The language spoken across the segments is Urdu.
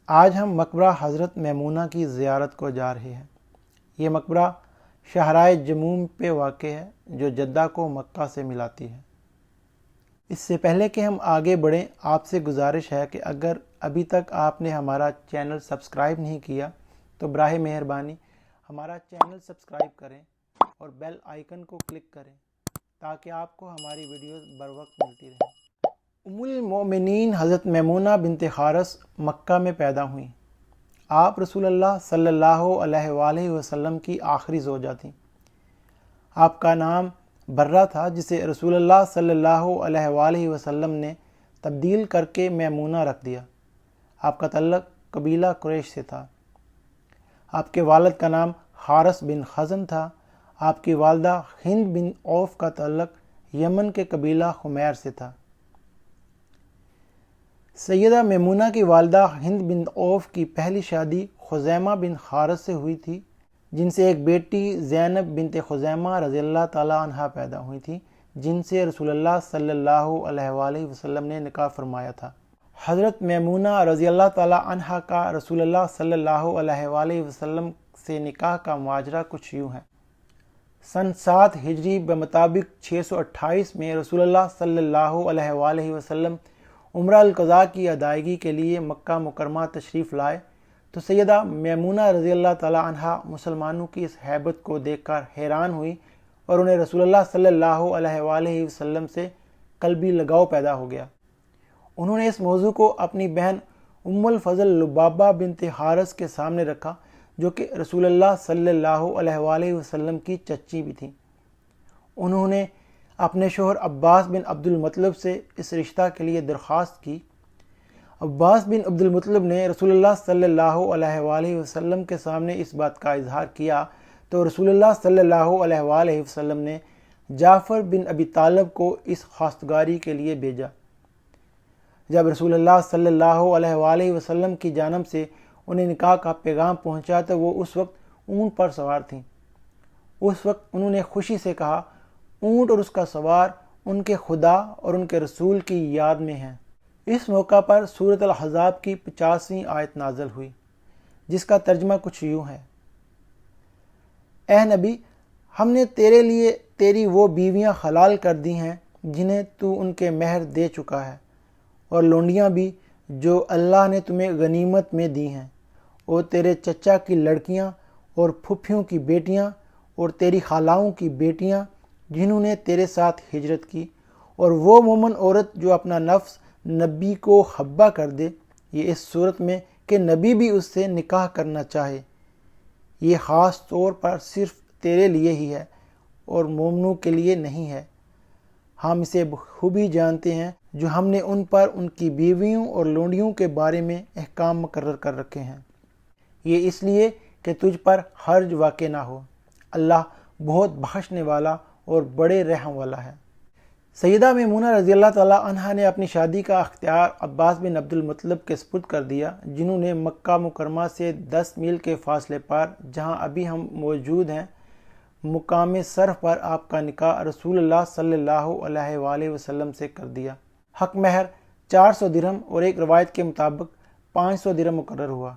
آج ہم مقبرہ حضرت میمونہ کی زیارت کو جا رہے ہیں۔ یہ مقبرہ شاہراہ جموم پہ واقع ہے جو جدہ کو مکہ سے ملاتی ہے۔ اس سے پہلے کہ ہم آگے بڑھیں، آپ سے گزارش ہے کہ اگر ابھی تک آپ نے ہمارا چینل سبسکرائب نہیں کیا تو براہ مہربانی ہمارا چینل سبسکرائب کریں اور بیل آئیکن کو کلک کریں تاکہ آپ کو ہماری ویڈیوز بروقت ملتی رہیں۔ ام المؤمنین حضرت میمونہ بنت حارث مکہ میں پیدا ہوئیں۔ آپ رسول اللہ صلی اللہ علیہ وآلہ وسلم کی آخری زوجہ تھیں۔ آپ کا نام برہ تھا جسے رسول اللہ صلی اللہ علیہ وآلہ وسلم نے تبدیل کر کے میمونہ رکھ دیا۔ آپ کا تعلق قبیلہ قریش سے تھا۔ آپ کے والد کا نام حارث بن خزن تھا۔ آپ کی والدہ ہند بن عوف کا تعلق یمن کے قبیلہ خمیر سے تھا۔ سیدہ میمونہ کی والدہ ہند بن عوف کی پہلی شادی خزیمہ بن حارث سے ہوئی تھی، جن سے ایک بیٹی زینب بنت خزیمہ رضی اللہ تعالیٰ عنہ پیدا ہوئی تھی، جن سے رسول اللہ صلی اللہ علیہ وآلہ وسلم نے نکاح فرمایا تھا۔ حضرت میمونہ رضی اللہ تعالیٰ عنہ کا رسول اللہ صلی اللہ علیہ وآلہ وسلم سے نکاح کا ماجرا کچھ یوں ہے۔ سن 7 ہجری بمطابق 628 میں رسول اللہ صلی اللہ علیہ وآلہ وسلم عمرہ القضاء کی ادائیگی کے لیے مکہ مکرمہ تشریف لائے تو سیدہ میمونہ رضی اللہ تعالیٰ عنہ مسلمانوں کی اس ہیبت کو دیکھ کر حیران ہوئی اور انہیں رسول اللہ صلی اللہ علیہ وآلہ وسلم سے قلبی لگاؤ پیدا ہو گیا۔ انہوں نے اس موضوع کو اپنی بہن ام الفضل لبابہ بنت حارث کے سامنے رکھا، جو کہ رسول اللہ صلی اللہ علیہ وآلہ وسلم کی چچی بھی تھیں۔ انہوں نے اپنے شوہر عباس بن عبد المطلب سے اس رشتہ کے لیے درخواست کی۔ عباس بن عبد المطلب نے رسول اللہ صلی اللہ علیہ وآلہ وسلم کے سامنے اس بات کا اظہار کیا تو رسول اللہ صلی اللہ علیہ وآلہ وسلم نے جعفر بن ابی طالب کو اس خواستگاری کے لیے بھیجا۔ جب رسول اللہ صلی اللہ علیہ وآلہ وسلم کی جانب سے انہیں نکاح کا پیغام پہنچا تو وہ اس وقت اونٹ پر سوار تھیں۔ اس وقت انہوں نے خوشی سے کہا، اونٹ اور اس کا سوار ان کے خدا اور ان کے رسول کی یاد میں ہیں۔ اس موقع پر سورۃ الاحزاب کی 50ویں آیت نازل ہوئی، جس کا ترجمہ کچھ یوں ہے: اے نبی، ہم نے تیرے لیے تیری وہ بیویاں حلال کر دی ہیں جنہیں تو ان کے مہر دے چکا ہے، اور لونڈیاں بھی جو اللہ نے تمہیں غنیمت میں دی ہیں، اور تیرے چچا کی لڑکیاں اور پھپھیوں کی بیٹیاں اور تیری خالاؤں کی بیٹیاں جنہوں نے تیرے ساتھ ہجرت کی، اور وہ مومن عورت جو اپنا نفس نبی کو حبہ کر دے، یہ اس صورت میں کہ نبی بھی اس سے نکاح کرنا چاہے۔ یہ خاص طور پر صرف تیرے لیے ہی ہے اور مومنوں کے لیے نہیں ہے۔ ہم اسے بخوبی جانتے ہیں جو ہم نے ان پر ان کی بیویوں اور لونڈیوں کے بارے میں احکام مقرر کر رکھے ہیں، یہ اس لیے کہ تجھ پر حرج واقع نہ ہو۔ اللہ بہت بخشنے والا اور بڑے رحم والا ہے۔ سیدہ میمونہ رضی اللہ تعالیٰ عنہ نے اپنی شادی کا اختیار عباس بن عبد المطلب کے سپرد کر دیا، جنہوں نے مکہ مکرمہ سے 10 میل کے فاصلے پر، جہاں ابھی ہم موجود ہیں، مقام صرف پر آپ کا نکاح رسول اللہ صلی اللہ علیہ وآلہ وسلم سے کر دیا۔ حق مہر 400 درہم اور ایک روایت کے مطابق 500 درہم مقرر ہوا۔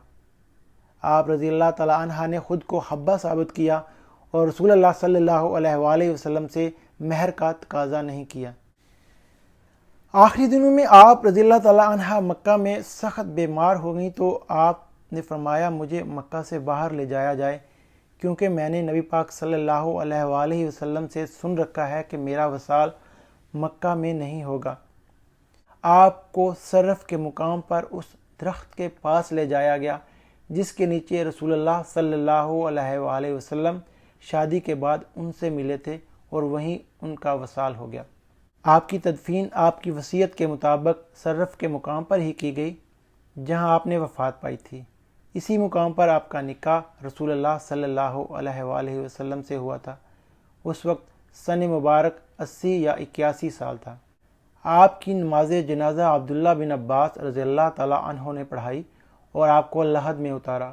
آپ رضی اللہ تعالیٰ عنہ نے خود کو حبہ ثابت کیا اور رسول اللہ صلی اللہ علیہ وآلہ وسلم سے مہر کا تقاضا نہیں کیا۔ آخری دنوں میں آپ رضی اللہ تعالیٰ عنہ مکہ میں سخت بیمار ہو گئیں تو آپ نے فرمایا، مجھے مکہ سے باہر لے جایا جائے، کیونکہ میں نے نبی پاک صلی اللہ علیہ وآلہ وسلم سے سن رکھا ہے کہ میرا وصال مکہ میں نہیں ہوگا۔ آپ کو صرف کے مقام پر اس درخت کے پاس لے جایا گیا جس کے نیچے رسول اللہ صلی اللہ علیہ وآلہ وسلم شادی کے بعد ان سے ملے تھے، اور وہیں ان کا وصال ہو گیا۔ آپ کی تدفین آپ کی وصیت کے مطابق صرف کے مقام پر ہی کی گئی جہاں آپ نے وفات پائی تھی۔ اسی مقام پر آپ کا نکاح رسول اللہ صلی اللہ علیہ وآلہ وسلم سے ہوا تھا۔ اس وقت سن مبارک 80 یا 81 سال تھا۔ آپ کی نماز جنازہ عبداللہ بن عباس رضی اللہ تعالیٰ عنہ نے پڑھائی اور آپ کو لحد میں اتارا،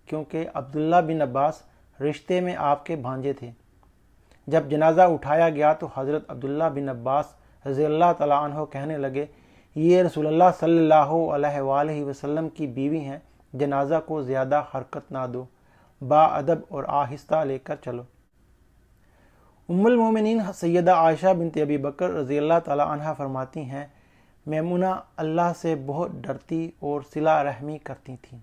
کیونکہ عبداللہ بن عباس رشتے میں آپ کے بھانجے تھے۔ جب جنازہ اٹھایا گیا تو حضرت عبداللہ بن عباس رضی اللہ تعالیٰ عنہ کہنے لگے، یہ رسول اللہ صلی اللہ علیہ وآلہ وسلم کی بیوی ہیں جنازہ کو زیادہ حرکت نہ دو، با ادب اور آہستہ لے کر چلو۔ ام المومنین سیدہ عائشہ بنت ابی بکر رضی اللہ تعالی عنہ فرماتی ہیں، میمونہ اللہ سے بہت ڈرتی اور صلہ رحمی کرتی تھیں۔